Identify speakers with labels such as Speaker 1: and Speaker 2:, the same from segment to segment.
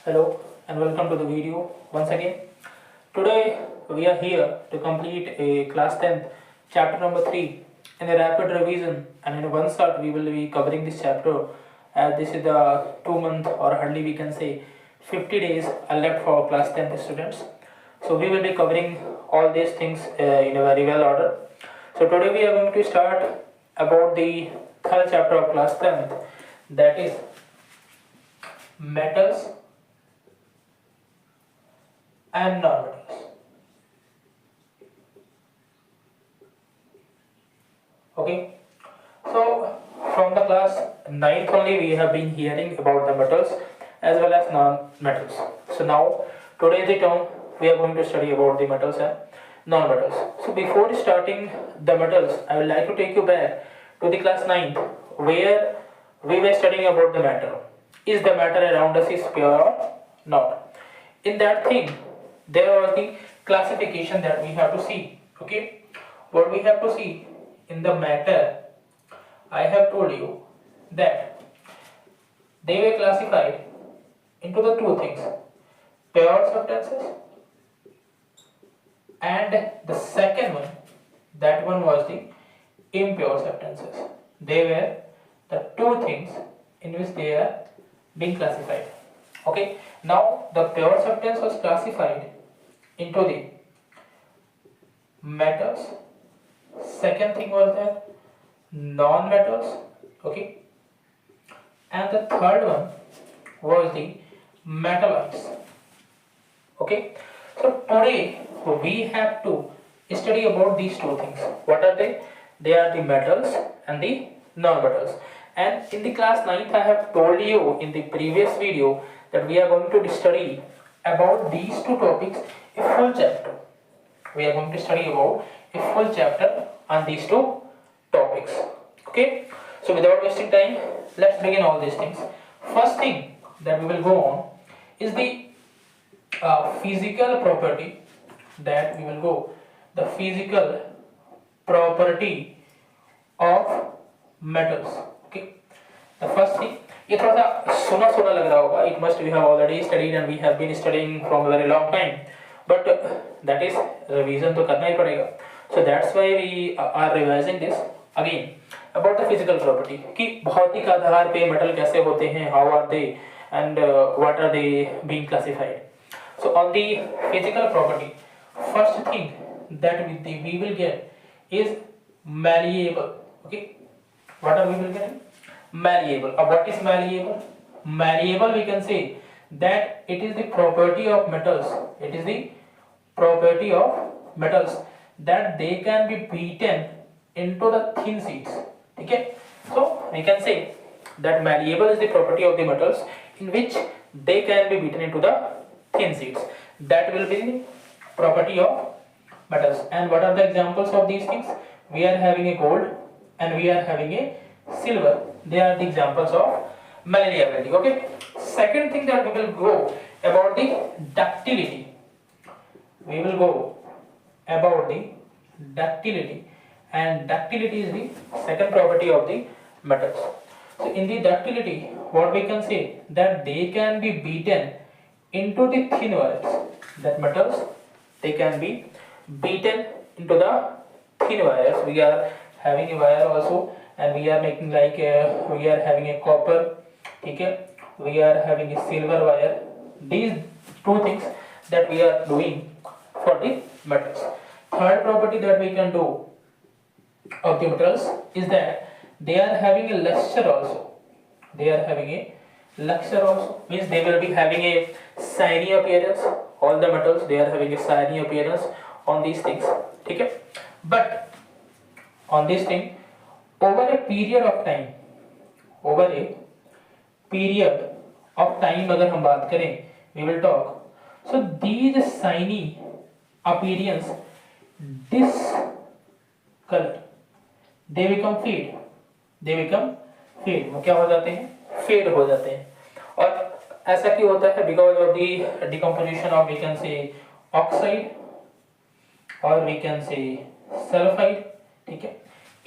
Speaker 1: Hello and welcome to the video once again. Today we are here to complete a class 10th chapter number 3 in a rapid revision, and in one shot we will be covering this chapter as this is the 2 month or hardly we can say 50 days are left for class 10th students. So we will be covering all these things in a very well order. So today we are going to start about the third chapter of class 10th, that is metals and non-metals. Okay, so from the class 9th only we have been hearing about the metals as well as non-metals. So now today the term we are going to study about the metals and non-metals. So before starting the metals, I would like to take you back to the class 9th where we were studying about the matter. Is the matter around us is pure or not? In that thing, there was the classification that we have to see. Okay, what we have to see in the matter, I have told you that they were classified into the two things: pure substances, and the second one, that one was the impure substances. They were the two things in which they are being classified. Okay, now the pure substance was classified into the metals. Second thing was that non-metals. Okay, and the third one was the metalloids. Okay, so today we have to study about these two things. What are they? They are the metals and the non-metals. And in the class 9th, I have told you in the previous video that we are going to study about these two topics a full chapter. We are going to study about a full chapter on these two topics. Okay, so without wasting time, let's begin all these things. First thing that we will go on is the physical property that we will go. The physical property of metals. Okay, the first thing, ये थोड़ा सा सुना सुना लग रहा होगा. It must we have already studied and we have been studying from a very long time, but that is revision तो करना ही पड़ेगा. So that's why we are revising this again about the physical property कि भौतिक आधार पे metal कैसे होते हैं, how are they and what are they being classified. So on the physical property, first thing that we will get is malleable. Okay, what are we will get? Malleable. What is malleable? Malleable, we can say that it is the property of metals. It is the property of metals that they can be beaten into the thin sheets. Okay, so we can say that malleable is the property of the metals in which they can be beaten into the thin sheets. That will be the property of metals. And what are the examples of these things? We are having a gold and we are having a silver. They are the examples of malleability. Okay, second thing that we will go about the ductility. We will go about the ductility, and ductility is the second property of the metals. So in the ductility, what we can say that they can be beaten into the thin wires. That metals, they can be beaten into the thin wires. We are having a wire also, and we are making like we are having a copper. Okay, we are having a silver wire. These two things that we are doing for the metals. Third property that we can do of the metals is that they are having a luster also. They are having a luster also, means they will be having a shiny appearance. All the metals, they are having a shiny appearance on these things. Okay, but on this thing, over a period of time, over a period of time अगर हम बात करें, we will talk. So these shiny appearance discolor, they become fade. They become fade. वो क्या हो जाते हैं? Fade हो जाते हैं. और ऐसा क्यों होता है? Because of the decomposition of, we can say, oxide or we can say sulfide. ठीक है,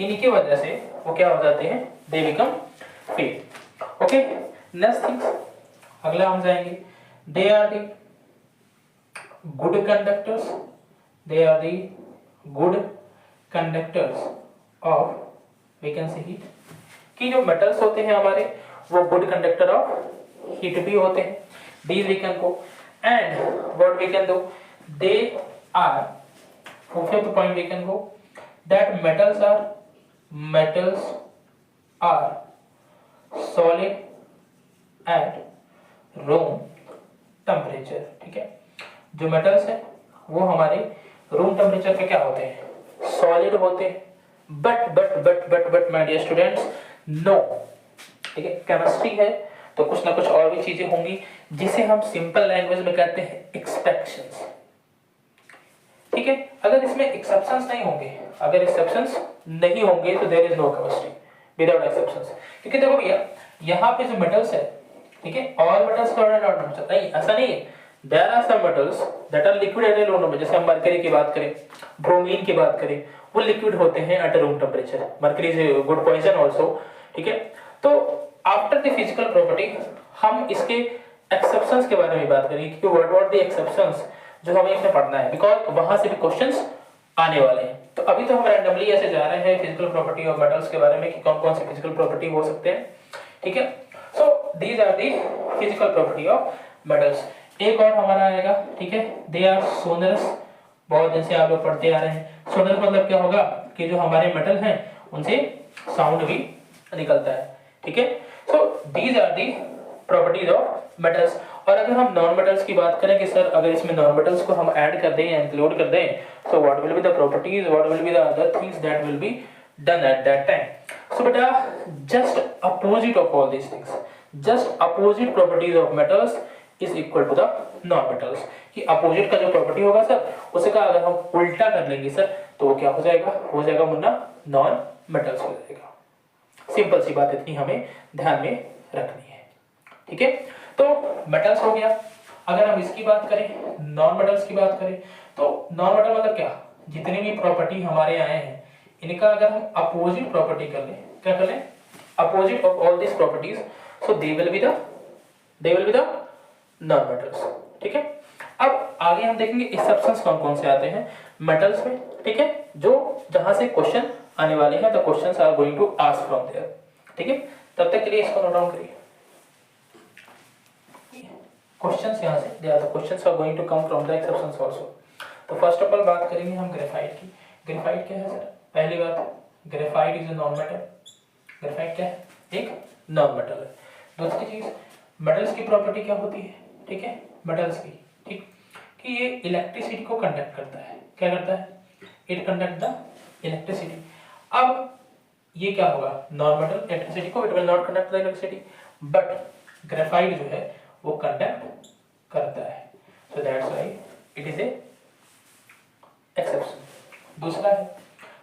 Speaker 1: इनकी वजह से वो क्या हो जाते हैं? They become fade. Okay, next thing, अगला हम जाएंगे they are the good conductors, they are the good conductors of, we can say heat, कि जो metals होते हैं हमारे वो good conductor of heat भी होते हैं, these we can go, and what we can do, they are, for fifth point we can go, that metals are solid at room temperature, ठीक है, जो मेटल्स है वो हमारे रूम टेम्परेचर पे क्या होते हैं, सॉलिड होते हैं, but my dear students no, ठीक है, केमिस्ट्री है तो कुछ ना कुछ और भी चीजें होंगी जिसे हम सिंपल लैंग्वेज में कहते हैं एक्सपेक्शंस, ठीक है, अगर इसमें एक्सेप्शंस नहीं होंगे, अगर एक्सेप्शंस नहीं होंगे तो there is no chemistry without exceptions, क्योंकि देखो भैया यहाँ पे जो मेटल्स है, ठीक है, ऑल मेटल्स सॉलिड और नॉन, नहीं ऐसा नहीं है, there are some metals that are liquid at low number, जैसे हम मरकरी की बात करें, ब्रोमीन की बात करें, वो लिक्विड होते हैं at room temperature, mercury is good poison also, ठीक है, तो आफ्टर द फिजिकल प्रॉपर्टी हम इसके एक्सेप्शंस के बारे में बात करेंगे, क्योंकि व्हाट आर द एक्सेप्शंस जो हमें इसमें पढ़ना है, बिकॉज वहां से भी क्वेश्चंस आने वाले हैं, तो अभी तो हम रैंडमली ऐसे जा रहे हैं फिजिकल प्रॉपर्टी ऑफ मेटल्स के बारे में कि कौन कौन से फिजिकल प्रॉपर्टी हो सकते हैं, ठीक है, so these are the physical property of metals. एक और हमारा आएगा, ठीक है, दे आर सोनरस, बहुत दिन से आप लोग पढ़ते आ रहे हैं, सोनरस मतलब क्या होगा कि जो हमारे मेटल हैं उनसे साउंड भी निकलता है, ठीक है, so these are the properties of metals. और अगर हम नॉन मेटल्स की बात करें कि सर अगर इसमें नॉन मेटल्स को हम ऐड कर दें या इंक्लूड कर दें, so what will be the properties, what will be the other things that will be done at that time, so beta just opposite of all these things, just opposite properties of metals is equal to the non metals, कि opposite का जो property होगा sir उसका अगर हम उल्टा कर लेंगे सर तो वो क्या हो जाएगा मुन्ना नॉन मेटल्स हो जाएगा, सिंपल सी बात इतनी हमें ध्यान में रखनी है, ठीक है, तो मेटल्स हो गया। अगर हम इसकी बात करें, नॉन मेटल्स की बात करें, तो नॉन मेटल मतलब क्या, जितनी भी प्रॉपर्टी हमारे आए हैं इनका अगर हम अपोजिट प्रॉपर्टी कर लें, क्या कर लें, opposite of all this properties, so they will be the non metals, ठीक है। अब आगे हम देखेंगे एक्सेप्शंस कौन कौन से आते हैं मेटल्स में, ठीक है, जो जहां से क्वेश्चन आने वाले हैं, the questions are going to ask from there, ठीक है, तब तक के लिए इसको नोट डाउन करिए, क्वेश्चंस यहां से they are the questions are going to come from the exceptions also. तो फर्स्ट ऑफ ऑल बात करेंगे हम ग्रेफाइट की। ग्रेफाइट क्या है सर, पहली बात graphite is a non metal, graphite क्या है, एक नॉन मेटल है। दूसरी चीज मेटल्स की प्रॉपर्टी क्या होती है, ठीक है, मेटल्स की, ठीक, कि ये इलेक्ट्रिसिटी को कंडक्ट करता है, क्या करता है, इट कंडक्ट द इलेक्ट्रिसिटी। अब ये क्या होगा, नॉन मेटल इलेक्ट्रिसिटी को, it will not conduct the electricity, but graphite जो है वो कंडक्ट करता है, so that's why it is a exception. दूसरा है,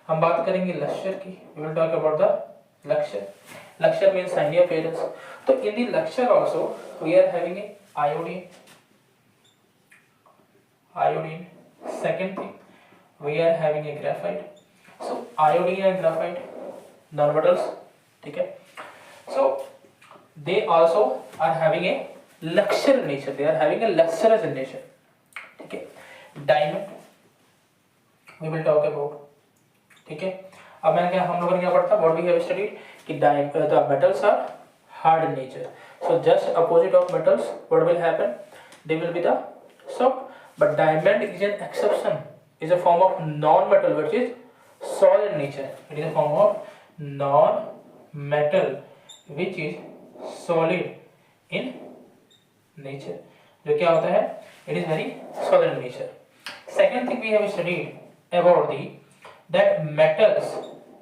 Speaker 1: हम बात करेंगे लक्चर की, we will talk about the lustre. Lustre means shiny appearance, तो in the lecture also we are having a iodine, second thing we are having a graphite, so iodine and graphite non metals, ठीक है, so they also are having a luxury nature, they are having a luxurious nature, ठीक है। diamond we will talk about, ठीक है। अब मैंने क्या, हम लोगों ने क्या पढ़ा था, what we have studied कि the metals are hard in nature, so just opposite of metals what will happen, they will be the soft, but diamond is an exception, is a form of non metal which is solid in nature, it is a form of non metal which is solid in nature, जो क्या होता है, it is very solid in nature। second thing we have studied about the that metals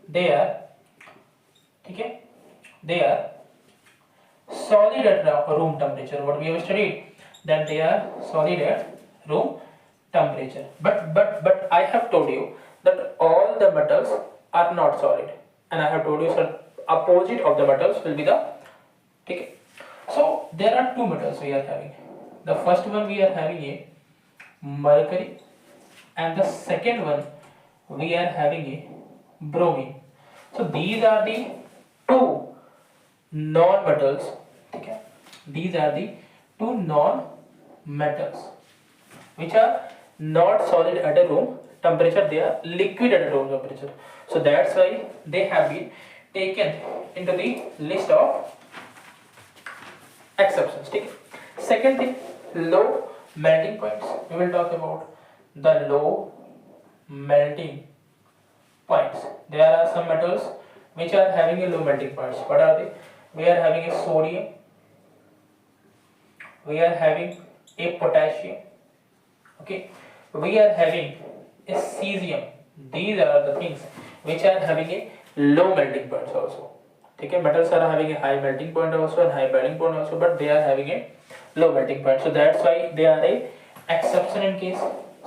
Speaker 1: they are, ठीक है, they are solid at room temperature, what we have studied that they are solid at room temperature, but I have told you that all the metals are not solid, and I have told you sir opposite of the metals will be the, ठीक है, so there are two metals we are having, the first one we are having a mercury and the second one we are having a bromine, so these are the two non metals, ठीक है, these are the two non metals which are not solid at a room temperature, they are liquid at a room temperature. So that's why they have been taken into the list of exceptions. ठीक है. Second thing, low melting points. We will talk about the low melting points. There are some metals which are having a low melting points. What are they? We are having a sodium, we are having a potassium, okay, we are having a cesium. These are the things which are having a low melting points also. Okay, metals are having a high melting point also and high boiling point also, but they are having a low melting point. So that's why they are a exception in case.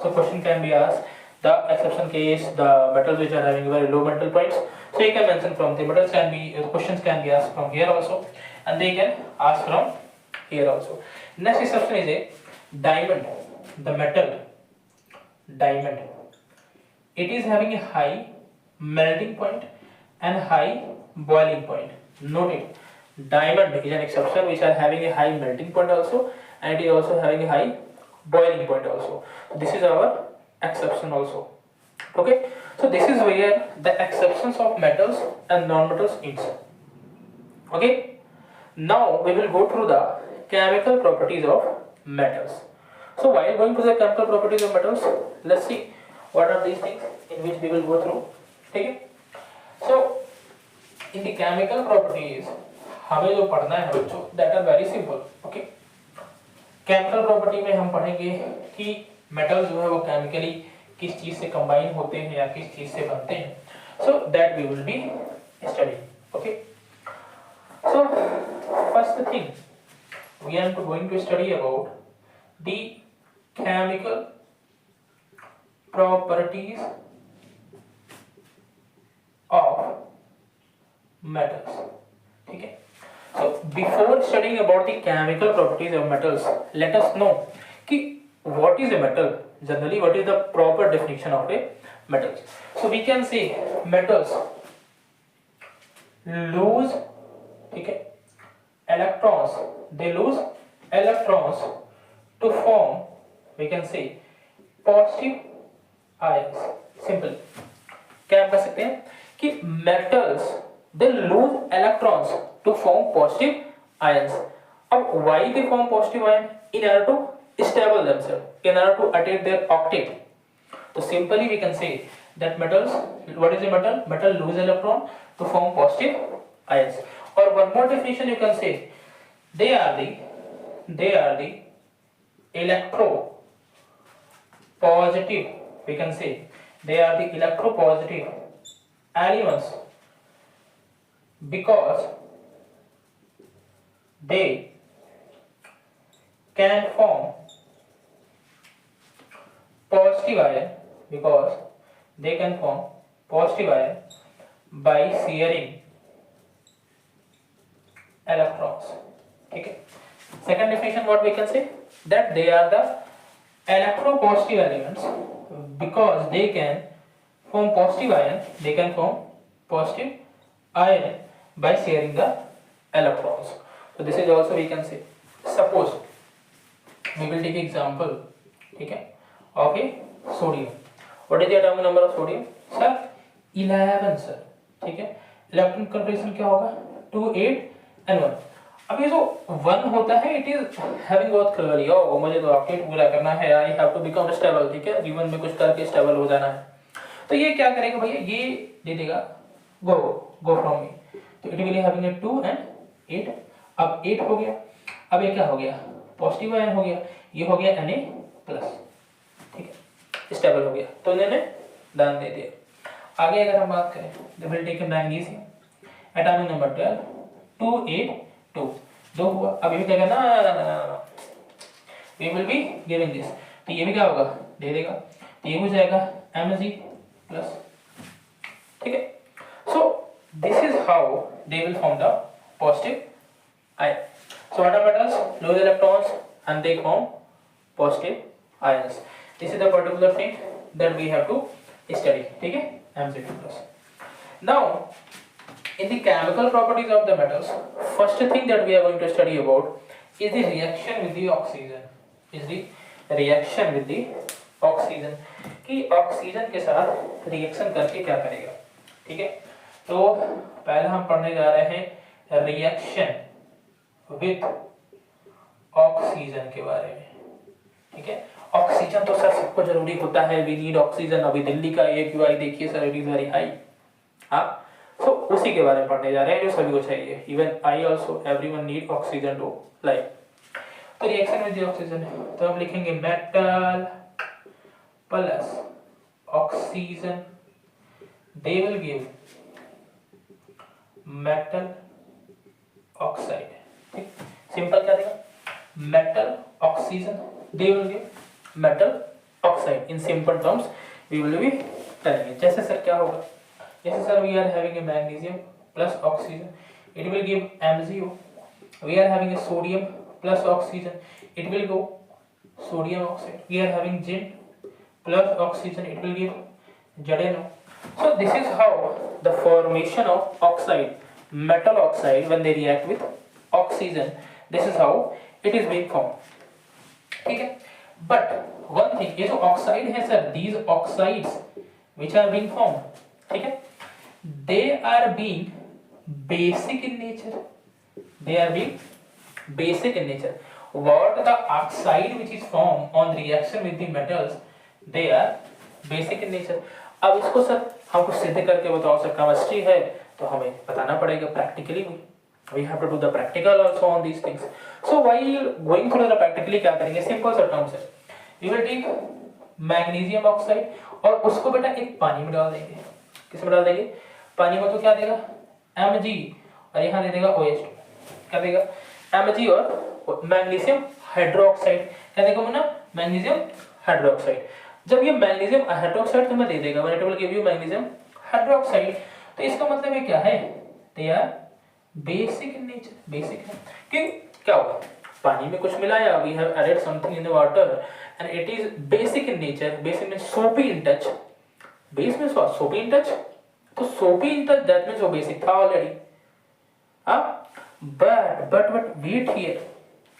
Speaker 1: So question can be asked, the exception case, the metals which are having very low melting points. So you can mention from the metals can be, questions can be asked from here also, and they can ask from here also. Next exception is a diamond. The metal diamond, it is having a high melting point and high boiling point. Note it, diamond is an exception which are having a high melting point also, and it is also having a high boiling point also. This is our exception also. Okay, so this is where the exceptions of metals and non-metals ends. Okay, now we will go through the chemical properties of metals. So while going to the chemical properties of metals, let's see what are these things in which we will go through. Okay, so in the chemical properties हमें जो पढ़ना है बच्चों, that are very simple. Okay, chemical property में हम पढ़ेंगे कि metal जो है वो केमिकली किस चीज से कंबाइन होते हैं या किस चीज से बनते हैं. So that we will be studying. Okay, so first thing we are going to study about the chemical properties of metals. ठीक है. So before studying about the chemical properties of metals, let us know कि what is a metal. Generally, what is the proper definition of a metal? So we can say metals lose, ठीक है, electrons. They lose electrons to form, we can say, positive ions. Simple. क्या हम कह सकते हैं कि metals they lose electrons to form positive ions. अब why they form positive ion? In order to stable themselves, in order to attain their octet. So simply we can say that metals, what is a metal? Metal lose electron to form positive ions. Or one more definition you can say, they are the electropositive. We can say they are the electropositive elements because they can form positive ion, because they can form positive ion by sharing electrons. Okay. Second definition, what we can say, that they are the electropositive elements because they can form positive ion. They can form positive ion by sharing the electrons. So this is also we can say. Suppose we will take example, okay, of a sodium. What is the atomic number of sodium? Sir, 11 sir. ठीक है. Electron conformation क्या होगा? 2 8 and 1. अब ये जो 1 होता है, it is having बहुत क्लियरली, ओ मुझे तो ऑक्टेट पूरा करना है, I have to become stable. ठीक है, जीवन में कुछ करके स्टेबल हो जाना है. तो ये क्या करेगा भैया, ये दे देगा गो फ्रॉम मी. तो it will having a 2 and 8. अब 8 हो गया. अब ये क्या हो गया, पॉजिटिव आयन हो गया. ये हो गया Na प्लस. ठीक है, स्टेबल हो गया. तो इन्होंने दान दे दिया. आगे अगर हम बात करें, तो will take magnesium, atomic number 12 2 8 2. 2 हुआ. अब ये क्या करना, we will be giving this. तो ये भी क्या होगा, दे देगा. तो ये हो जाएगा Mg प्लस. ठीक है. So this is how they will form the positive ion. So what are metals? Lose electrons and they form positive ions. This is the particular thing that we have to study. ठीक है, MCQ plus. Now in the chemical properties of the metals, first thing that we are going to study about is the reaction with the oxygen. Is the reaction with the oxygen, कि oxygen के साथ reaction करके क्या करेगा। ठीक है, तो पहले हम पढ़ने जा रहे हैं रिएक्शन विद ऑक्सीजन के बारे में। ठीक है, ऑक्सीजन तो सर सबको जरूरी होता है, वी नीड ऑक्सीजन। अभी दिल्ली का AQI देखिए sir, it is very high. हाँ, तो उसी के बारे में पढ़ने जा रहे हैं जो सभी को चाहिए, even I also, everyone need oxygen to life. तो रिएक्शन विद ऑक्सीजन, तो हम लिखेंगे metal plus oxygen, they will give metal oxide. ठीक, सिंपल क्या देगा, metal oxygen, they will give metal oxide। in simple terms we will be telling it। जैसे sir क्या होगा, जैसे sir we are having a magnesium plus oxygen, it will give MgO। we are having a sodium plus oxygen, it will go sodium oxide। we are having zinc plus oxygen, it will give ZnO। so this is how the formation of oxide, metal oxide, when they react with oxygen, this is how it is being formed। ठीक है, but one thing, ये जो oxide है sir, these oxides which are being formed, ठीक है, they are being basic in nature, they are being basic in nature. What the oxide which is form on reaction with the metals, they are basic in nature. अब इसको sir हमको सिद्ध करके बताओ sir, chemistry है तो हमें बताना पड़ेगा प्रैक्टिकली भी, we have to do the practical also on these things। so while going through the practically क्या करेंगे, simple सा terms है, we will take magnesium oxide और उसको बेटा एक पानी में डाल देंगे। किसमें डाल देंगे, पानी में, तो क्या देगा Mg, और यहाँ दे देगा OH2, क्या देगा Mg और मैग्नीशियम हाइड्रोक्साइड, क्या देगा ना मैग्नीशियम हाइड्रोक्साइड। जब ये मैग्नीशियम हाइड्रोक्साइड तुम्हें दे देगा, when it will give you magnesium hydroxide, तो इसका मतलब ये क्या है, they are basic in nature, basic है कि क्या होगा, पानी में कुछ मिलाया, we have added something in the water and it is basic in nature. Basic means soapy in touch, base means what, soapy in touch, तो soapy in touch that means वो बेसिक था ऑलरेडी। बट वेट हियर,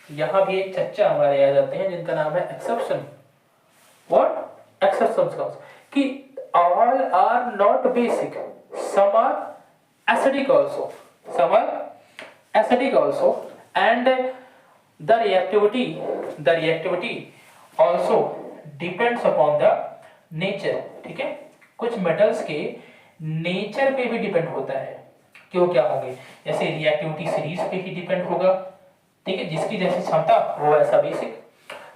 Speaker 1: यहां भी एक चच्चा हमारे आ जाते हैं जिनका नाम है एक्सेप्शन। व्हाट एक्सेप्शंस कम्स, कि all are not basic, some are acidic also, some are acidic also, and the reactivity also depends upon the nature। ठीक है, कुछ मेटल्स के नेचर पे भी डिपेंड होता है, क्यों क्या होंगे, जैसे रिएक्टिविटी सीरीज पे ही डिपेंड होगा। ठीक है, जिसकी जैसी क्षमता वो ऐसा बेसिक।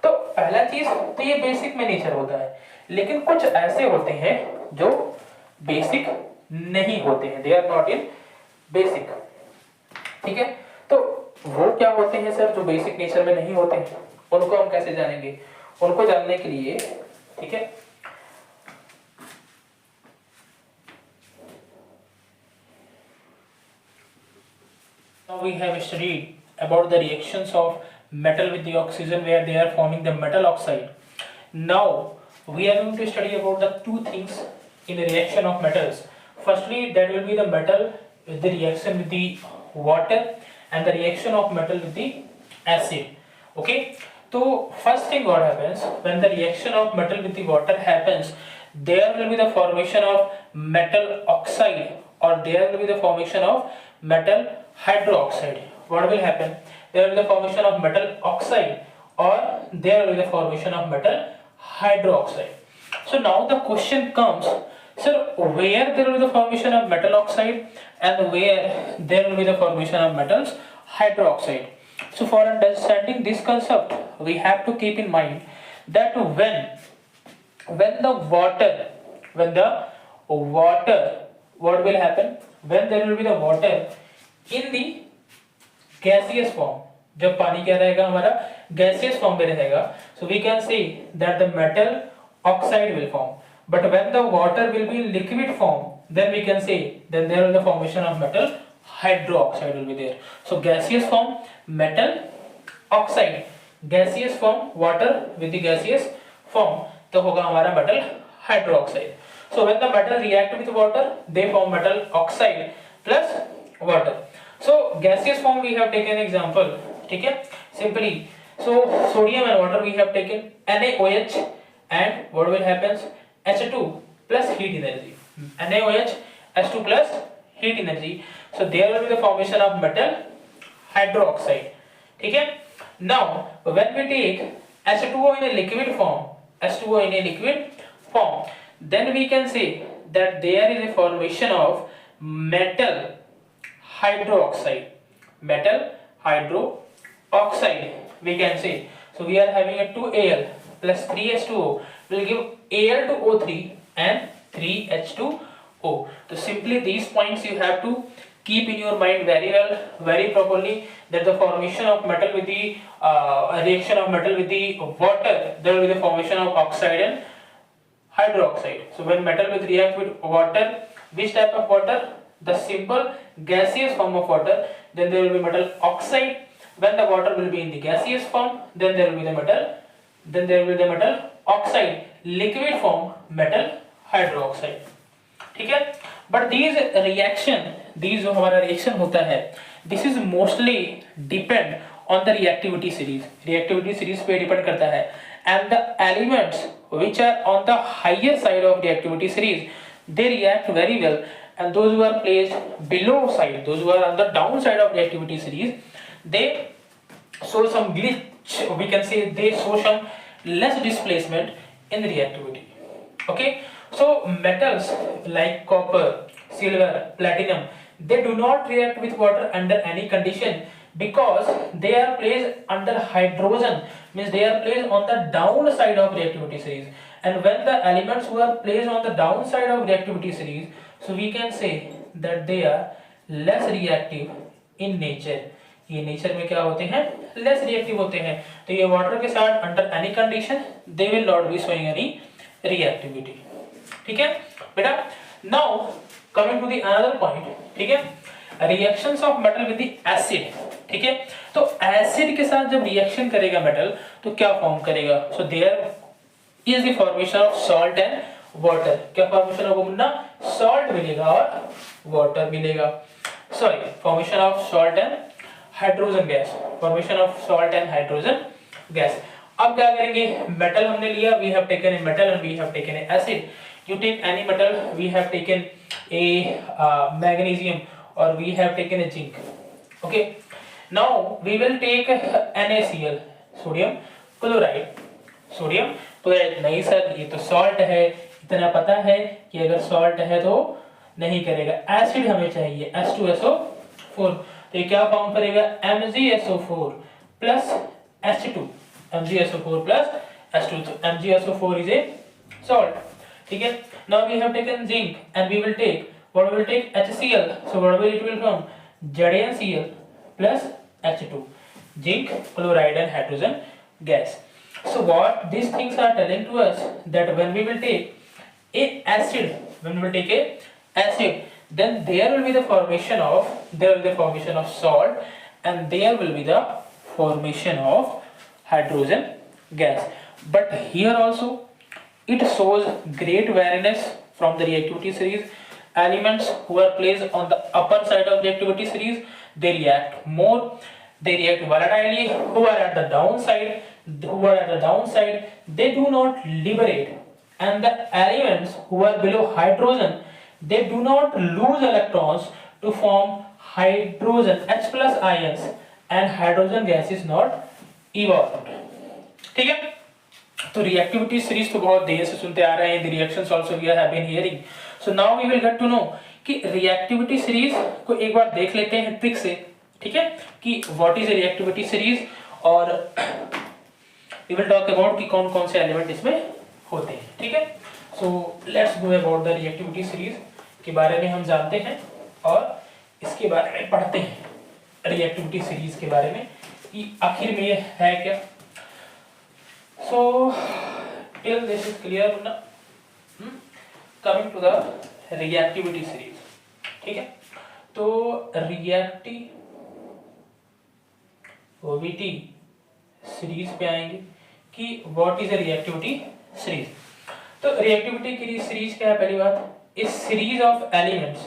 Speaker 1: तो पहला चीज तो ये बेसिक में नेचर होता है, लेकिन कुछ ऐसे होते हैं जो बेसिक नहीं होते हैं, they are not in basic. ठीक है, तो वो क्या होते हैं सर जो बेसिक नेचर में नहीं होते हैं, उनको हम कैसे जानेंगे, उनको जानने के लिए, ठीक है, now we have studied about the reactions of metal with the oxygen where they are forming the metal oxide। now we are going to study about the two things in the reaction of metals। firstly that will be the metal with the reaction with the water and the reaction of metal with the acid। okay, so first thing what happens when the reaction of metal with the water happens, there will be the formation of metal oxide or there will be the formation of metal hydroxide। what will happen, there will be the formation of metal oxide or there will be the formation of metal hydroxide। so now the question comes, sir, where there will be the formation of metal oxide and where there will be the formation of metals hydroxide। so for understanding this concept we have to keep in mind that when the water what will happen, when there will be the water in the gaseous form, जब पानी क्या रहेगा हमारा gaseous form में रहेगा, so we can say that the metal oxide will form। but when the water will be in liquid form, then we can say then there will be the formation of metal hydroxide will be there। so gaseous form metal oxide, gaseous form water with the gaseous form, तो होगा हमारा metal hydroxide। so when the metal react with water they form metal oxide plus water। so gaseous form we have taken example, ठीक है, simply So sodium and water we have taken NaOH, and what will happen? H2 plus heat energy. NaOH, H2 plus heat energy. So there will be the formation of metal hydroxide. ठीक है? Now when we take H2O in a liquid form, H2O in a liquid form, then we can say that there is a formation of metal hydroxide. Metal hydroxide we can say. So we are having a 2Al plus 3H2O will give Al to O3 and 3H2O. So simply these points you have to keep in your mind very well, very properly, that the formation of metal with the reaction of metal with the water, there will be the formation of oxide and hydroxide. So when metal will react with water, which type of water? The simple gaseous form of water, then there will be metal oxide. When the water will be in the gaseous form, then there will be the metal oxide. Liquid form, metal hydroxide. ठीक है? But these जो हमारा reaction होता है, this is mostly depend on the reactivity series. Reactivity series पे depend करता है, and the elements which are on the higher side of reactivity series, they react very well, and those who are placed below side, those who are on the down side of reactivity series, they show some glitch. We can say they show some less displacement in the reactivity. Okay, so metals like copper, silver, platinum, they do not react with water under any condition, because they are placed under hydrogen, means they are placed on the down side of reactivity series. And when the elements who are placed on the down side of reactivity series, so we can say that they are less reactive in nature. ये nature में क्या होते हैं? Less reactive होते हैं. तो ये water के साथ under any condition they will not be showing any reactivity. ठीक है बेटा? Now coming to the another point. ठीक है, reactions of metal with the acid. ठीक है, तो एसिड के साथ जब रिएक्शन करेगा मेटल, तो क्या फॉर्म करेगा? So there is the formation of salt and water. क्या फॉर्मेशन होगा मुन्ना? सॉल्ट मिलेगा और वाटर मिलेगा. Sorry, formation of salt and hydrogen gas. Formation of salt and hydrogen gas. अब क्या करेंगे? मेटल हमने लिया, we have taken a metal and we have taken a acid. You take any metal, we have taken a magnesium, or we have taken a zinc. Okay, now we will take NaCl, sodium chloride. Sodium chloride नहीं sir, ये तो salt है, इतना पता है कि अगर salt है तो नहीं करेगा. एसिड हमें चाहिए H2SO4. तो ये क्या फॉर्म करेगा? MgSO4 plus H2. MgSO4 plus H2. तो MgSO4 is a salt. ठीक है. Now we have taken zinc and we will take, what we will take? HCl. So what will it will form? ZnCl plus H2. Zinc chloride and hydrogen gas. So what these things are telling to us, that when we will take a acid, then there will be the formation of salt, and there will be the formation of hydrogen gas. But here also it shows great variance from the reactivity series. Elements who are placed on the upper side of reactivity series, they react more, they react volatilely. Who are at the downside, they do not liberate. And the elements who are below hydrogen, they do not lose electrons to form hydrogen H plus ions, and hydrogen gas is not evolved. ठीक है. तो reactivity series तो बहुत देर से सुनते आ रहे हैं. The reactions also we have been hearing. So now we will get to know कि रिएक्टिविटी सीरीज को एक बार देख लेते हैं ट्रिक से. ठीक है, कि what is a reactivity series, और वी विल टॉक अबाउट कि कौन कौन से एलिमेंट इसमें होते हैं. ठीक है, so let's go about the reactivity series के बारे में हम जानते हैं और इसके बारे में पढ़ते हैं. रिएक्टिविटी सीरीज के बारे में कि आखिर में ये है क्या. So till this is clear, coming to the reactivity series. ठीक है, तो रिएक्टिविटी सीरीज पे आएंगे कि what is a reactivity series. तो रिएक्टिविटी की सीरीज क्या है? पहली बात, a series of elements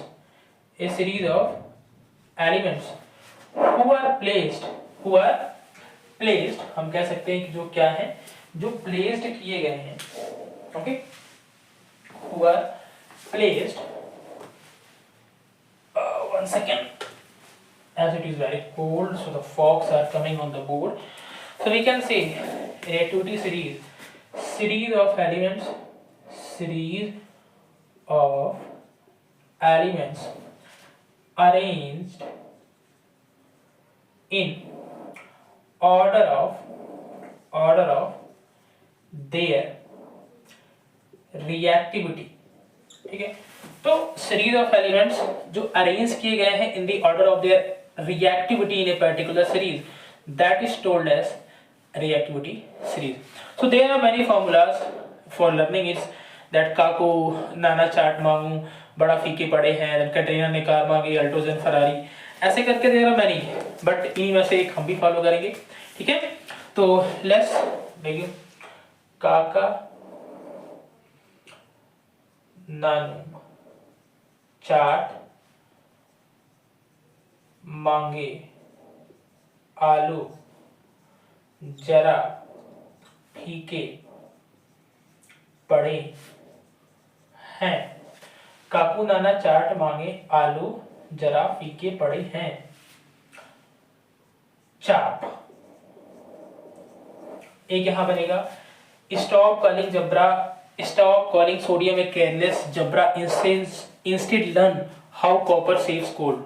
Speaker 1: who are placed, हम कह सकते हैं कि जो क्या है, जो प्लेस्ड किए गए हैं, okay, who are placed, 1 second, as it is very cold so the fogs are coming on the board. So we can say reactivity series of elements arranged in order of their reactivity, ठीक है। तो series of elements जो arrange किए गए हैं in the order of their reactivity in a particular series, that is told as reactivity series. So there are many formulas for learning it, that Kako Nana chart मांगू बड़ा फीके पड़े हैं, then Katrina ने कार मांगी, अल्टोजन फरारी, ऐसे करके there are many, but इन्हीं में से एक हम भी फॉलो करेंगे, ठीक है। तो लेट्स बिगिन। काका नानू चाट मांगे आलू जरा फीके पड़े हैं। काकू नाना चाट मांगे आलू जरा फीके पड़े हैं। चाप, एक यहां बनेगा स्टॉप कॉलिंग जबरा, stop calling sodium a careless जबरा, instead learn how copper saves cold.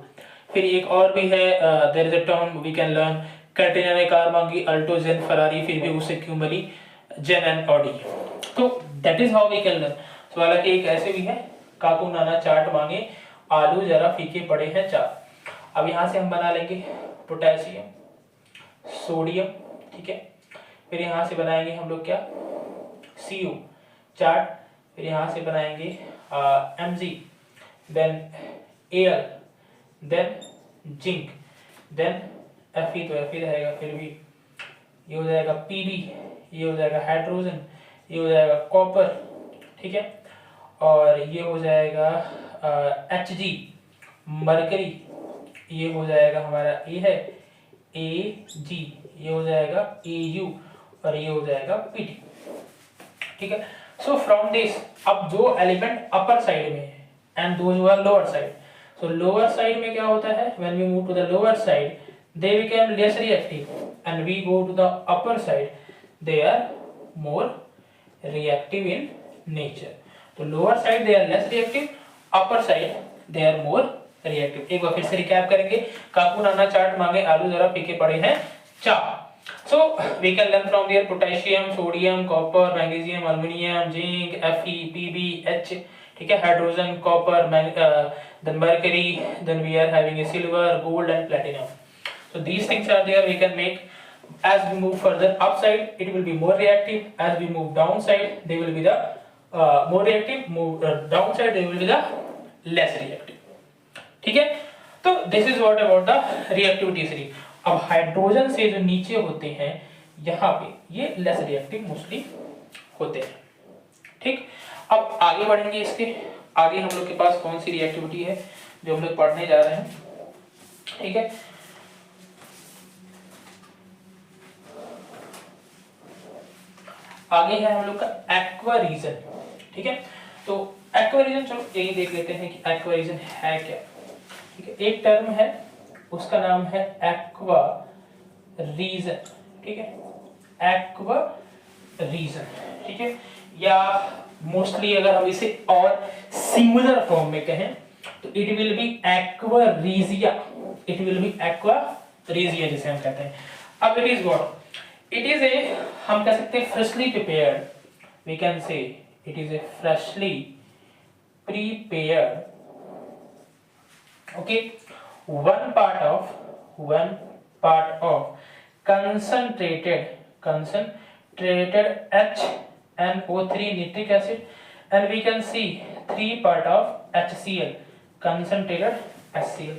Speaker 1: फिर एक और भी है, there is a term we can learn, Katrina ने कार मांगी अल्टो जेन फरारी, फिर भी उसे क्यों मिली जेन एंड ऑडी। तो that is how we can learn. तो हालांकि एक ऐसे भी है, काकू नाना चाट मांगे आलू जरा फीके पड़े हैं चार। अब यहाँ से हम बना लेंगे पोटेशियम सोडियम, ठीक है। फिर यहाँ से बनाएंगे हम लोग क्या, CO चार्ट। फिर यहाँ से बनाएंगे Mg, then Al, then zinc, then Fe, तो Fe रहेगा, फिर भी ये हो जाएगा Pb, ये हो जाएगा हाइड्रोजन, ये हो जाएगा कॉपर, ठीक है। और ये हो जाएगा Hg मरकरी, ये हो जाएगा हमारा A है Ag, ये हो जाएगा Au, और ये हो जाएगा Pd, ठीक है। सो फ्रॉम दिस, अब जो एलिमेंट अपर साइड में है and those who are lower side, so lower side में क्या होता है, when we move to the lower side they become less reactive, and we go to the upper side, they are more reactive in nature. तो lower side they are less reactive, upper side they are more reactive. एक बार फिर से recap करेंगे, काकू नाना चाट मांगे आलू जरा फीके पड़े हैं चार। So we can learn from there potassium, sodium, copper, magnesium, aluminum, zinc, Fe, Pb, H, ठीक है, hydrogen, copper, then mercury, then we are having a silver, gold and platinum. So these things are there, we can make. As we move further upside it will be more reactive, as we move downside they will be the more reactive, move downside they will be the less reactive, ठीक है। तो this is what about the reactivity series. अब hydrogen से जो नीचे होते हैं यहाँ पे ये लेस रिएक्टिव मोस्टली होते हैं, ठीक। अब आगे बढ़ेंगे, इसके आगे हम लोग के पास कौन सी रिएक्टिविटी है जो हम लोग पढ़ने जा रहे हैं, ठीक है। आगे है हम लोग का एक्वा रीजन, ठीक है। तो एक्वा रीजन, चलो यही देख लेते हैं कि एक्वा रीजन है क्या, ठीक है। एक टर्म है उसका नाम है एक्वा रीजन, ठीक है, एक्वा रीजन, ठीक है। या मोस्टली अगर हम इसे और सिमिलर फॉर्म में कहें तो it will be aqua regia, it will be aqua regia जिसे हम कहते हैं। अब it is what, it is a, हम कह सकते हैं freshly prepared, we can say it is a freshly prepared, okay, one part of concentrated HNO3 nitric acid, and we can see 3 part of HCl concentrated HCl,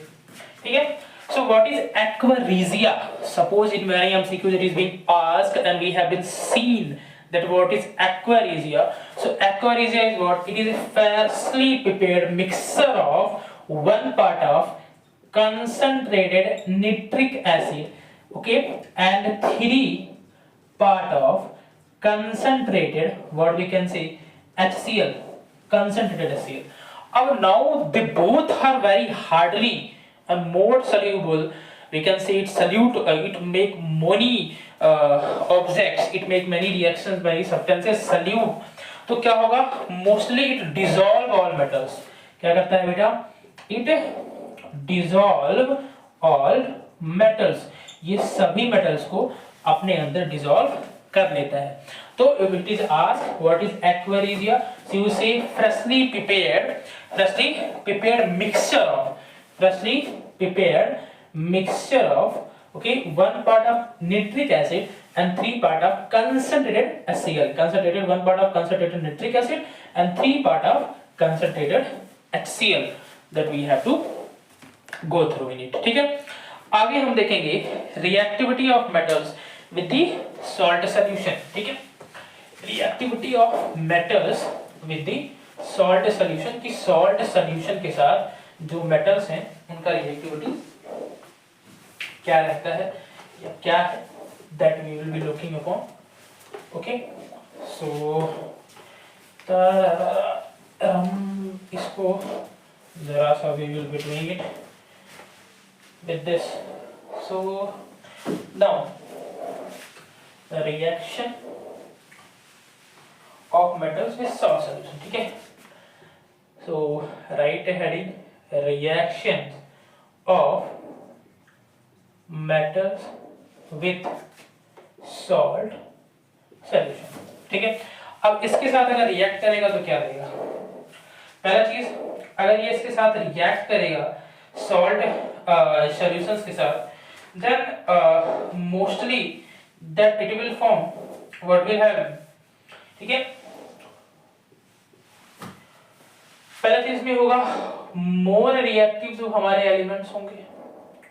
Speaker 1: ठीक है। So what is aqua regia? Suppose in many MCQs it is being asked and we have been seen that what is aqua regia. So aqua regia is what? It is a freshly prepared mixture of 1 part of concentrated nitric acid okay, and 3 part of concentrated, what we can say, HCl, concentrated HCl. Now they both are very hardly and more soluble. We can say it solute, it make many objects, it make many reactions, many substances solute. तो क्या होगा, mostly it dissolve all metals. क्या करता है बेटा, it dissolve all metals, ये सभी metals को अपने अंदर डिजॉल्व कर लेता है. तो if it is asked what is aquaresia, so you say freshly prepared mixture of, okay, 1 part of nitric acid and 3 part of concentrated HCl, concentrated 1 part of concentrated nitric acid and 3 part of concentrated HCl that we have to go through in it. ठीक है, आगे हम देखेंगे reactivity of metals with the salt solution. ठीक है, reactivity of metals with the salt solution, की salt solution के साथ जो metals हैं उनका reactivity क्या रहता है या क्या है, that we will be looking upon. Okay, so इसको जरा सा we will be doing it with this. So now the reaction of metals with salt solution. ठीक है, so write a heading, reactions of metals with salt solution. ठीक है, अब इसके साथ अगर रिएक्ट करेगा तो क्या देगा, पहला चीज, अगर ये इसके साथ रिएक्ट करेगा सॉल्ट सॉल्यूशंस के साथ, then mostly that it will form what will have. ठीक है, पहला चीज में होगा मोर रिएक्टिव जो हमारे एलिमेंट्स होंगे,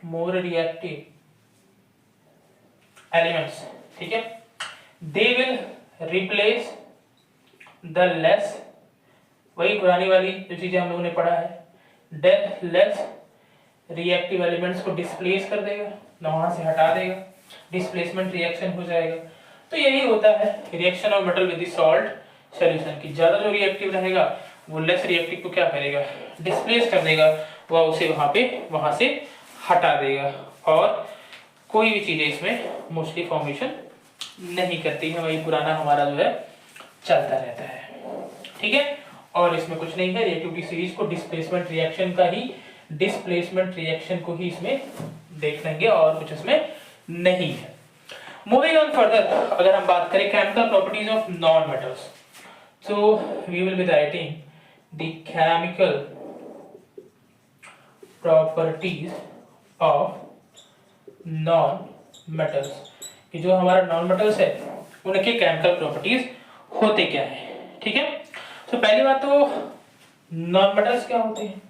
Speaker 1: मोर रिएक्टिव एलिमेंट्स. ठीक है, they will replace the less, वही पुरानी वाली जो चीजें हम लोगों ने पढ़ा है, डेथ लेस रिएक्टिव एलिमेंट्स को डिस्प्लेस कर देगा, ना वहां से हटा देगा, डिस्प्लेसमेंट रिएक्शन हो जाएगा. तो यही होता है reaction of metal with the salt solution की. ज्यादा जो रिएक्टिव रहेगा वो लेस रिएक्टिव को क्या करेगा, डिस्प्लेस कर देगा, वह उसे वहां से हटा देगा, और कोई भी चीजें इसमें मोस्टली फॉर्मेशन नहीं करती है, वही पुराना हमारा जो है चलता रहता है. ठीक है, और इसमें कुछ नहीं है, रिएक्टिविटी सीरीज को डिस्प्लेसमेंट रिएक्शन को ही इसमें देख लेंगे, और कुछ इसमें नहीं है. मूविंग ऑन फर्दर, अगर हम बात करें chemical properties of non metals, so we will be writing the chemical properties of non metals, कि जो हमारा नॉन मेटल्स है उनके केमिकल प्रॉपर्टीज होते क्या है. ठीक है, तो पहली बात तो नॉन मेटल्स क्या होते हैं,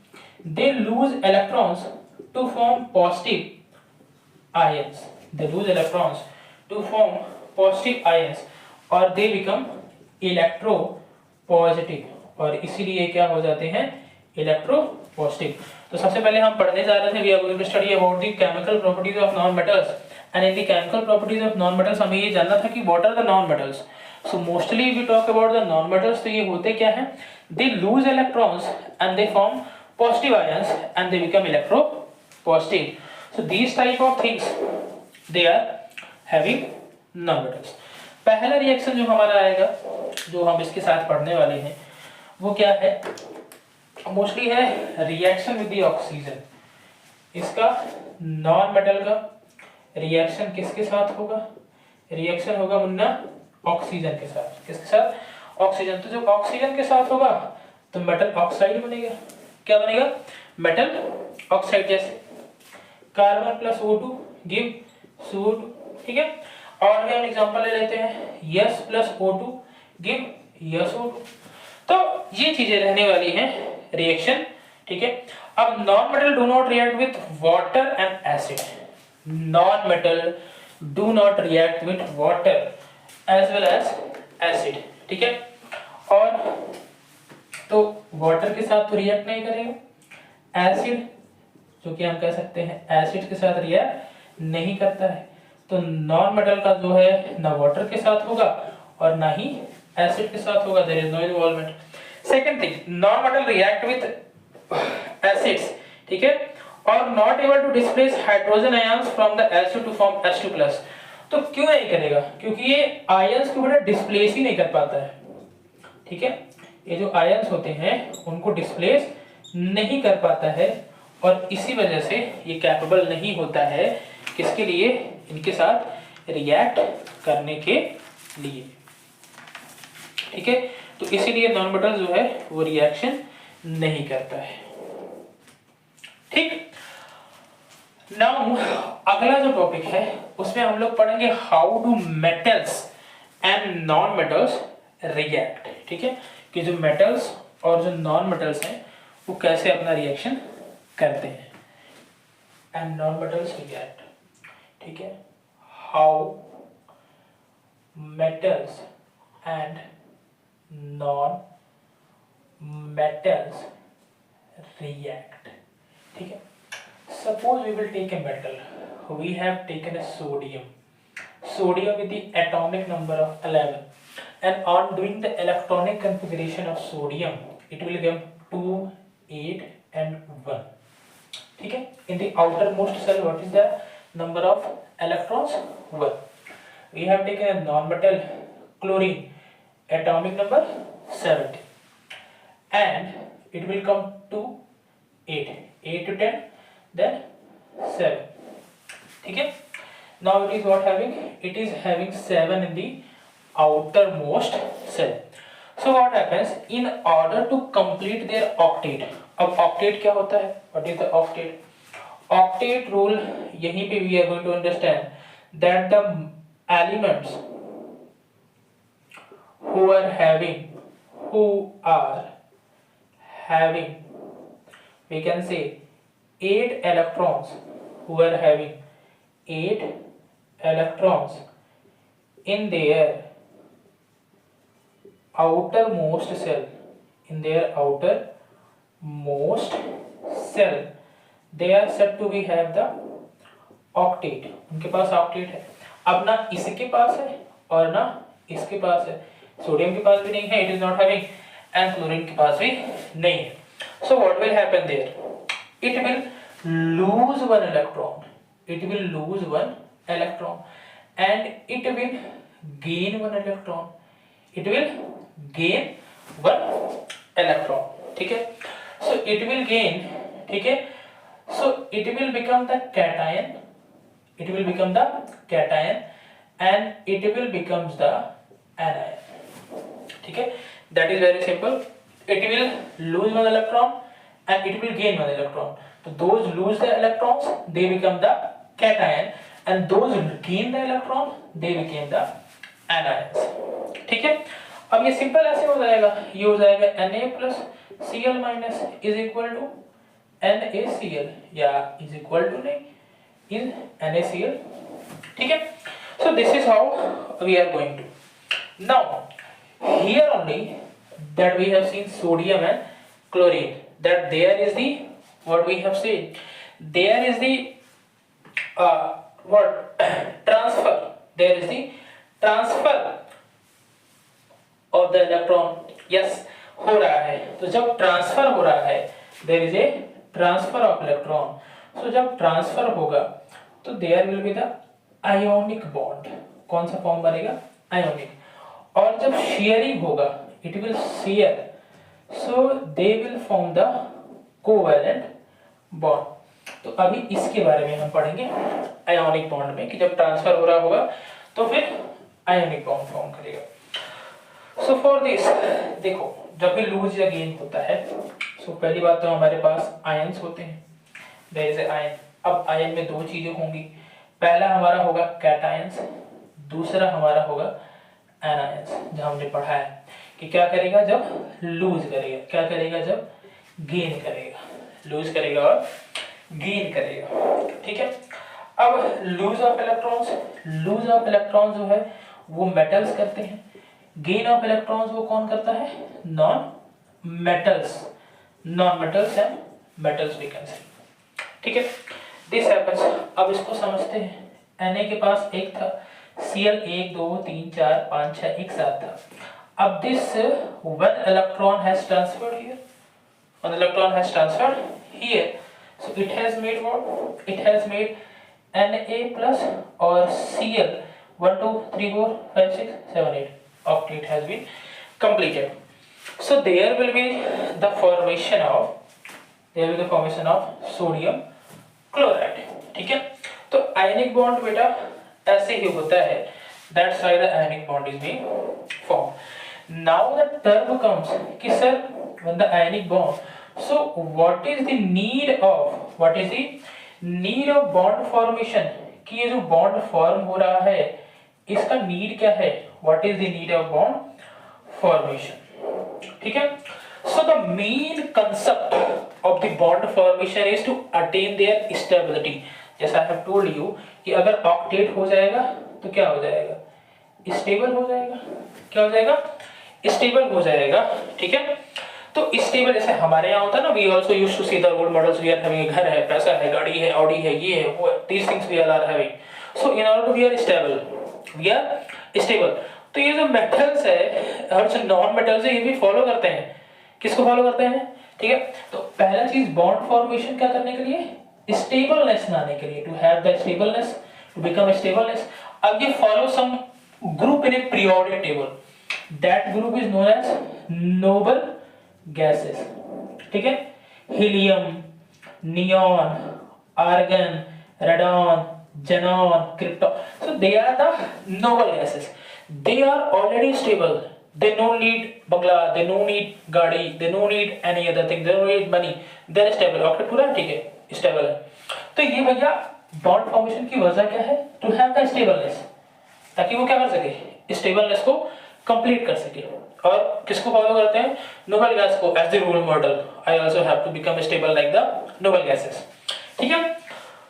Speaker 1: they lose electrons to form positive ions, they lose electrons to form positive ions, और दे बिकम इलेक्ट्रो पॉजिटिव, और इसीलिए क्या हो जाते हैं, इलेक्ट्रो पॉजिटिव. तो सबसे पहले हम पढ़ने जा रहे थे, we are going to study about the chemical properties of non metals, and in the chemical properties of non metals हमें ये जानना था कि what are the non metals. So mostly we talk about the non metals, तो ये होते क्या है, they lose electrons and they form positive ions and they become electropositive. So these type of things they are having non-metals. पहला reaction जो हमारा आएगा, जो हम इसके साथ पढ़ने वाले हैं, वो क्या है, मोस्टली है रिएक्शन विद द ऑक्सीजन. इसका नॉन मेटल का रिएक्शन किसके साथ होगा, रिएक्शन होगा मुन्ना ऑक्सीजन के साथ. किसके साथ, ऑक्सीजन. तो जब ऑक्सीजन के साथ होगा तो मेटल ऑक्साइड बनेगा. क्या बनेगा, मेटल ऑक्साइड, जैसे carbon plus O2 give CO2. ठीक है, और भी हम एग्जांपल ले लेते हैं, S plus O2 give SO2. तो ये चीजें रहने वाली हैं रिएक्शन. ठीक है, अब non metal do not react with water and acid, non metal do not react with water as well as acid. ठीक है, और तो वाटर के साथ तो रिएक्ट नहीं करेगा, एसिड जो कि हम कह सकते हैं एसिड के साथ रिएक्ट नहीं करता है. तो नॉन मेटल का जो है ना वाटर के साथ होगा और ना ही एसिड के साथ होगा, there is no involvement. Second thing, non metal react with acids, ठीक है, और not able to displace hydrogen ions from the H2 to form H2+। तो क्यों नहीं करेगा? क्योंकि ये आयंस को बेटा डिस्प्लेस ही नहीं कर पाता है, ठीक है, ये जो आयंस होते हैं उनको डिस्प्लेस नहीं कर पाता है और इसी वजह से ये कैपेबल नहीं होता है किसके लिए, इनके साथ रिएक्ट करने के लिए, ठीक है। तो इसीलिए नॉन मेटल जो है वो रिएक्शन नहीं करता है, ठीक। नाउ अगला जो टॉपिक है उसमें हम लोग पढ़ेंगे how do metals and non metals react, ठीक है, कि जो मेटल्स और जो नॉन मेटल्स हैं वो कैसे अपना रिएक्शन करते हैं, एंड नॉन मेटल्स रिएक्ट, ठीक है, how metals and non metals react, ठीक है। Suppose we will take a metal. We have taken a sodium with the atomic number of 11, and on doing the electronic configuration of sodium, it will give 2, 8 and 1. ठीक है, in the outermost cell what is the number of electrons? 1. We have taken a non-metal chlorine, atomic number 70, and it will come to 8, 8 to 10, then 7, ठीक है। Now it is what having? It is having 7 in the outermost cell. So what happens? In order to complete their octet, अब octet क्या होता है? What is the octet? Octet rule यहीं पे we are going to understand that the elements who are having we can say 8 electrons, who are having 8 electrons in their outermost cell, they are said to be have the octet, उनके पास octet है। अब ना इसके पास है और ना इसके पास है, सोडियम के पास भी नहीं है, it is not having, and chlorine के पास भी नहीं है। So what will happen there? It will lose one electron, and it will gain one electron, ठीक है। So it will gain, ठीक है, so it will become the cation, and it will becomes the anion, ठीक है। That is very simple. It will lose one electron and it will gain one electron. So those lose the electrons, they become the cation, and those gain the electron, they became the anions, ठीक है। अब ये simple ऐसे हो जाएगा, ये हो जाएगा Na+Cl- is equal to NaCl, या is equal to नहीं, is NaCl, ठीक है। So this is how we are going to. Now here only that we have seen sodium and chlorine, that there is the, what we have said, there is the transfer, there is the transfer of the electron, yes, हो रहा है। तो जब transfer हो रहा है, there is a transfer of electron, so जब transfer होगा तो there will be the ionic bond, कौन सा फॉर्म बनेगा? आयोनिक। और जब शेयरिंग होगा, it will shear, so they will form the covalent bond। तो अभी इसके बारे में हम पढ़ेंगे आयोनिक बॉन्ड में, कि जब ट्रांसफर हो रहा होगा तो फिर आयोनिक बॉन्ड फॉर्म करेगा। सो फॉर दिस देखो, जब भी लूज या गेन होता है, सो पहली बात तो हमारे पास आयंस होते हैं, देयर इज आयन। अब आयन में दो चीजें होंगी, पहला हमारा होगा कैटायंस, दूसरा हमारा होगा एनायंस। जो हमने पढ़ा है कि क्या करेगा जब लूज करेगा, क्या करेगा जब गेन करेगा, लूज करेगा और गेन करेगा, ठीक है। अब लूज ऑफ इलेक्ट्रॉन्स जो है वो मेटल्स करते हैं, गेन ऑफ इलेक्ट्रॉन्स वो कौन करता है? नॉन मेटल्स एंड मेटल्स भी कैन से, ठीक है। This happens. अब इसको समझते हैं Na के पास एक था, Cl 1 2 3 4 5 6 एक साथ था. अब this one electron has transferred here. One electron has transferred here. So it has made what? It has made Na plus or Cl 1 2 3 4 5 6 7 8. Octet has been completed. So there will be the formation of sodium chloride. ठीक है. तो ionic bond बेटा ऐसे ही होता है. That's why the ionic bond is being formed. Now the term comes कि sir when the ionic bond, so what is the need of bond formation, कि ये जो bond form हो रहा है इसका need क्या है? What is the need of bond formation? ठीक है. So the main concept of the bond formation is to attain their stability. जैसा I have told you कि अगर octet हो जाएगा तो क्या हो जाएगा? स्टेबल हो जाएगा. क्या हो जाएगा? स्टेबल हो जाएगा. ठीक है. तो स्टेबल जैसे हमारे यहाँ होता है ना, we also used to see the role models, we are having घर है, पैसा है, गाड़ी है, ऑडी है, ये है, वो, these things we are having. So in order to we are stable. तो ये जो मेटल्स है और जो नॉन मेटल्स है ये भी फॉलो करते हैं. किसको फॉलो करते हैं? ठीक है. तो पहला चीज बॉन्ड फॉर्मेशन क्या करने के लिए? स्टेबलनेस लाने के लिए, to have the stableness, to become stableness. अब ये follow some group in a periodic table. That group is known as noble gases. ठीक है. Helium, neon, argon, radon, xenon, krypton. So they are the noble gases. They are already stable. They don't need bangla, they don't need गाड़ी, they don't need any other thing, they don't need money. They are stable. Octet पूरा ठीक है, stable है. तो ये भैया bond formation की वजह क्या है? टू हैव द स्टेबलनेस, ताकि वो क्या कर सके? स्टेबलनेस को कंप्लीट कर सके. और किसको फॉलो करते हैं? नोबल गैस को as the role model. I also have to become stable like the noble gases. ठीक है.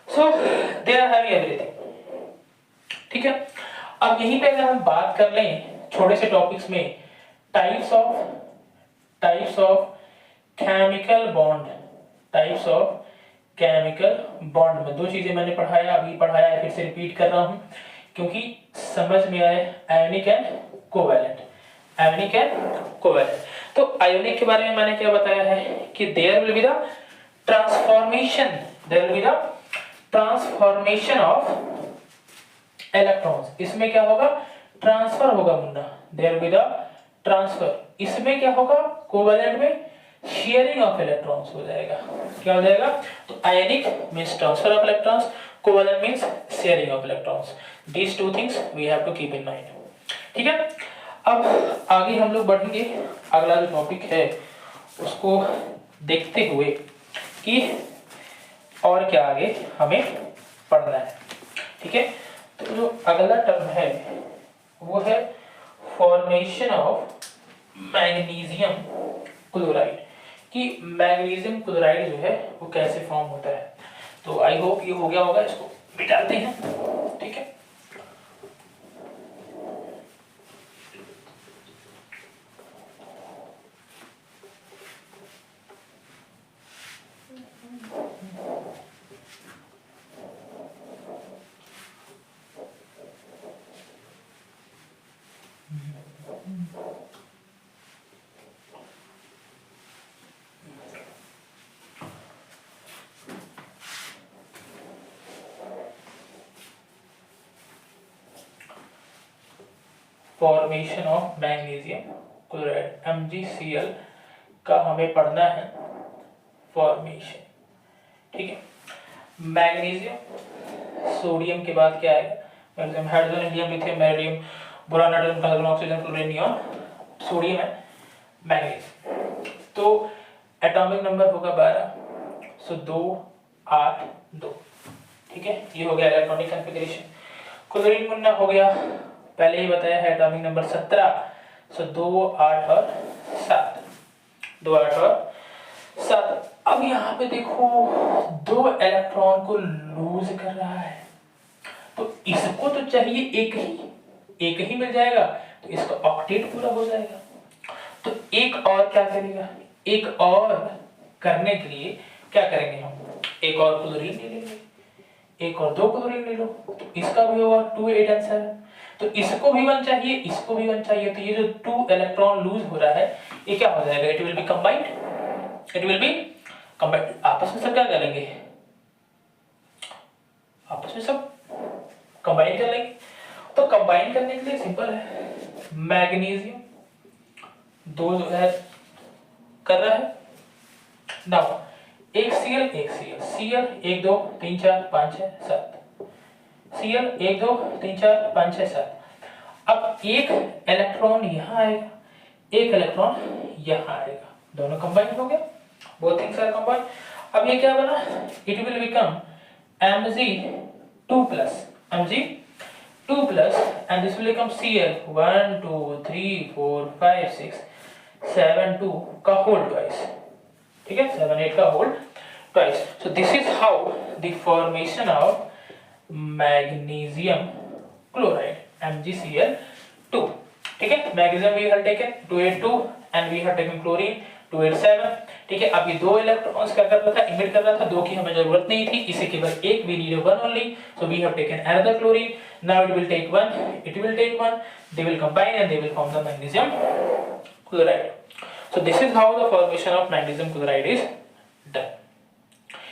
Speaker 1: So they are having everything. ठीक है. अब यहीं पे अगर हम बात कर लें छोटे से टॉपिक्स में, types of chemical bond. Types of chemical bond में दो चीजें मैंने पढ़ाया, अभी पढ़ाया है, फिर से रिपीट कर रहा हूं क्योंकि समझ में आए. Ionic and covalent. Ionic and covalent. तो आयोनिक के बारे में मैंने क्या बताया है कि there will be the transformation of electrons. इसमें क्या होगा? ट्रांसफर होगा Munna. There will be the transfer. इसमें क्या होगा? कोवैलेंट में शेयरिंग ऑफ इलेक्ट्रॉन्स हो जाएगा. क्या हो जाएगा? तो ionic means transfer of electrons, covalent means sharing of electrons. These two things we have to keep in mind. ठीक है. अब आगे हम लोग बढ़ेंगे. अगला जो टॉपिक है उसको देखते हुए कि और क्या आगे हमें पढ़ना है. ठीक है. तो जो अगला टर्म है वो है फॉर्मेशन ऑफ मैग्नीशियम क्लोराइड. कि मैग्नीशियम क्लोराइड जो है वो कैसे फॉर्म होता है. तो आई होप ये हो गया होगा. इसको मिटाते हैं. ठीक है. Formation of magnesium chloride MgCl का हमें पढ़ना है फॉर्मेशन. ठीक है. मैग्नीशियम, सोडियम के बाद क्या आएगा? Magnesium, hydrogen, helium, lithium, beryllium, boron, nitrogen, carbon, oxygen, chlorine, neon, sodium है मैग्नीशियम. तो एटॉमिक नंबर होगा 12. सो 2 8 2. ठीक है. ये हो गया इलेक्ट्रॉनिक कॉन्फ़िगरेशन. क्लोरीन मुन्ना हो गया, पहले ही बताया है, एटॉमिक नंबर 17. सो 2 8 और 7. 2 8 और 7. अब यहाँ पे देखो 2 इलेक्ट्रॉन को लूज कर रहा है, तो इसको तो चाहिए एक ही मिल जाएगा, तो इसका ऑक्टेट पूरा हो जाएगा. तो एक और क्या करेगा? एक और करने के लिए क्या करेंगे हम? एक और क्लोरीन ले लेंगे. एक और 2 क्लोरीन ले लो, तो इसका भी होगा 2 8 and 7। तो इसको भी 1 चाहिए, इसको भी 1 चाहिए, तो ये जो 2 इलेक्ट्रॉन लूज हो रहा है ये क्या हो जाएगा, it will be combined, it will be combined. आपस में सब क्या करेंगे, आपस में सब कंबाइन कर लेंगे। तो कंबाइन करने के लिए सिंपल है, मैग्नीशियम 2 जो है कर रहा है, नाउ एक Cl एक Cl, Cl 1 2 3 4 5 6 7, Cl 1 2 3 4 5 6 7। अब एक इलेक्ट्रॉन यहाँ आएगा, एक इलेक्ट्रॉन यहाँ आएगा, दोनों कंबाइन हो गया, बोथ थिंग्स आर कंबाइन। अब ये क्या बना, it will become Mg2+, Mg2+, and this will become Cl 1 2 3 4 5 6 7 2 का होल ट्वाइस, ठीक है, 7 8 का whole twice. So this is how the formation of magnesium chloride, MgCl2, ठीक है। Magnesium we have taken 282 and we have taken chlorine 287, ठीक है। अब ये 2 इलेक्ट्रॉन्स क्या कर रहा था, इमिट कर रहा था, 2 की हमें जरूरत नहीं थी, इसी केवल एक, we need 1 only, so we have taken another chlorine, now it will take 1, it will take 1, they will combine and they will form the magnesium chloride। So this is how the formation of magnesium chloride is done,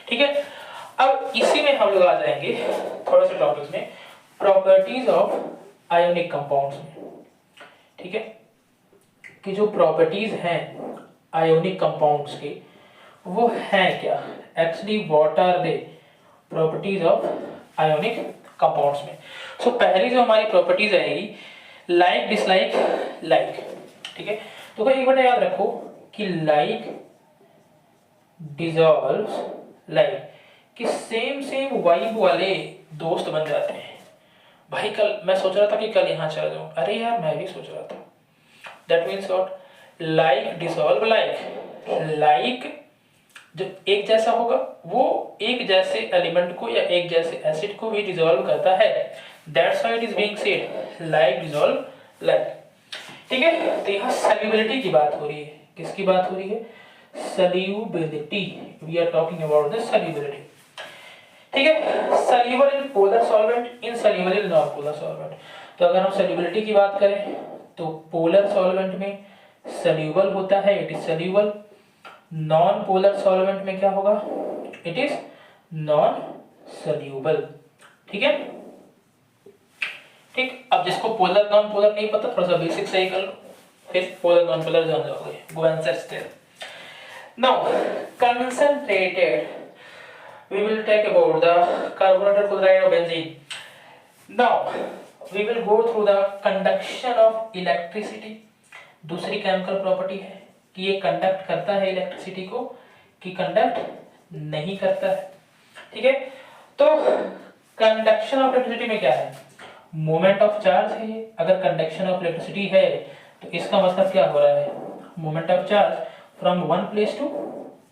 Speaker 1: ठीक है। अब इसी में हम लोग आ जाएंगे थोड़ा सा टॉपिक्स में, प्रॉपर्टीज ऑफ आयोनिक कंपाउंड्स में, ठीक है, कि जो प्रॉपर्टीज हैं आयोनिक कंपाउंड्स के वो हैं क्या, actually what are they, properties of ionic compounds में। सो पहली जो हमारी प्रॉपर्टीज आएगी, लाइक डिसलाइक लाइक, ठीक है। तो एक बार याद रखो कि लाइक डिसॉल्व्स लाइक, कि सेम वाइब वाले दोस्त बन जाते हैं। भाई कल मैं सोच रहा था कि कल यहाँ चला जाऊँ, अरे यार मैं भी सोच रहा था, that means what, like dissolve like, like जो एक जैसा होगा वो एक जैसे एलिमेंट को या एक जैसे एसिड को भी डिसॉल्व करता है, that's why it is being said like dissolve like, ठीक है। तो यहाँ सॉल्युबिलिटी की बात हो रही है, किसकी बात हो रही है, solubility, we are talking about the solubility, ठीक है। Soluble in polar solvent, insoluble in non polar solvent. तो अगर हम सॉल्युबिलिटी की बात करें तो पोलर सॉल्वेंट में सॉल्युबल होता है, it is soluble, non polar solvent में क्या होगा, इट इज नॉन सॉल्युबल, ठीक है, ठीक। अब जिसको पोलर नॉन पोलर नहीं पता, थोड़ा सा बेसिक सही कर लो, फिर पोलर नॉन पोलर जान जाओगे, go answer still. Now concentrated, we will take about the carbonated chloride of benzene. Now we will go through the conduction of electricity। दूसरी केमिकल प्रॉपर्टी है कि ये कंडक्ट करता है इलेक्ट्रिसिटी को कि कंडक्ट नहीं करता है, ठीक है। तो कंडक्शन ऑफ इलेक्ट्रिसिटी में क्या है, मोमेंट ऑफ चार्ज है ये। अगर कंडक्शन ऑफ इलेक्ट्रिसिटी है तो इसका मतलब क्या हो रहा है, moment of charge from one place to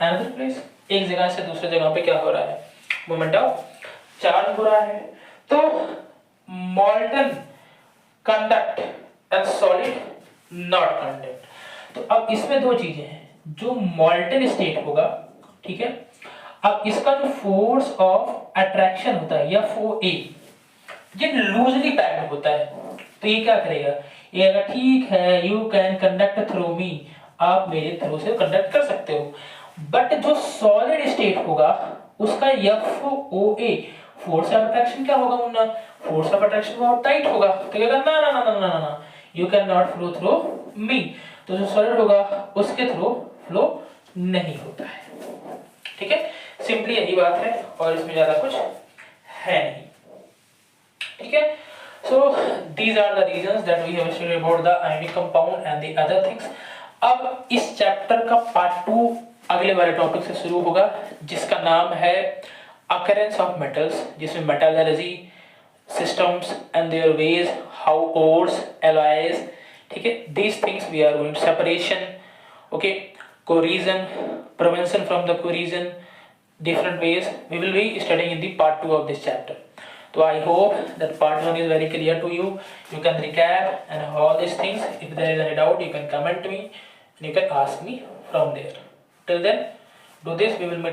Speaker 1: another place, एक जगह से दूसरे जगह पे क्या हो रहा है, मोमेंट ऑफ चार्ज हो रहा है। तो मॉल्टन conduct and solid not conduct. तो अब इसमें दो चीजें हैं, जो मॉल्टन स्टेट होगा, ठीक है, अब इसका जो फोर्स ऑफ अट्रैक्शन होता है या फोर ए, ये लूजली पैक्ड होता है, तो ये क्या करेगा, ये अगर ठीक है यू कैन कंडक्ट थ्रू मी, आप मेरे थ्रू से कंडक्ट कर सकते हो, बट जो सॉलिड स्टेट होगा उसका FOA फोर्स ऑफ अट्रैक्शन क्या होगा मुन्ना, फोर्स ऑफ अट्रैक्शन बहुत टाइट होगा, तो कहेगा ना ना ना ना ना ना, you can not flow through me. तो जो सॉलिड होगा उसके थ्रू फ्लो नहीं होता है, ठीक है, सिंपली यही बात है और इसमें ज्यादा कुछ है नहीं, ठीक है। So these are the reasons that we have studied about the ionic compound and the other things। अब इस चैप्टर का पार्ट 2 अगले वाले टॉपिक से शुरू होगा जिसका नाम है occurrence of metals, जिसमें metallurgy systems and their ways, how ores, alloys, ठीक है, these things we are going separation, okay, corrosion, prevention from the corrosion, different ways we will be studying in the part 2 of this chapter। So I hope that part 1 is very clear to you, you can recap and all these things, if there is any doubt you can comment me and you can ask me from there। Till then do this, we will meet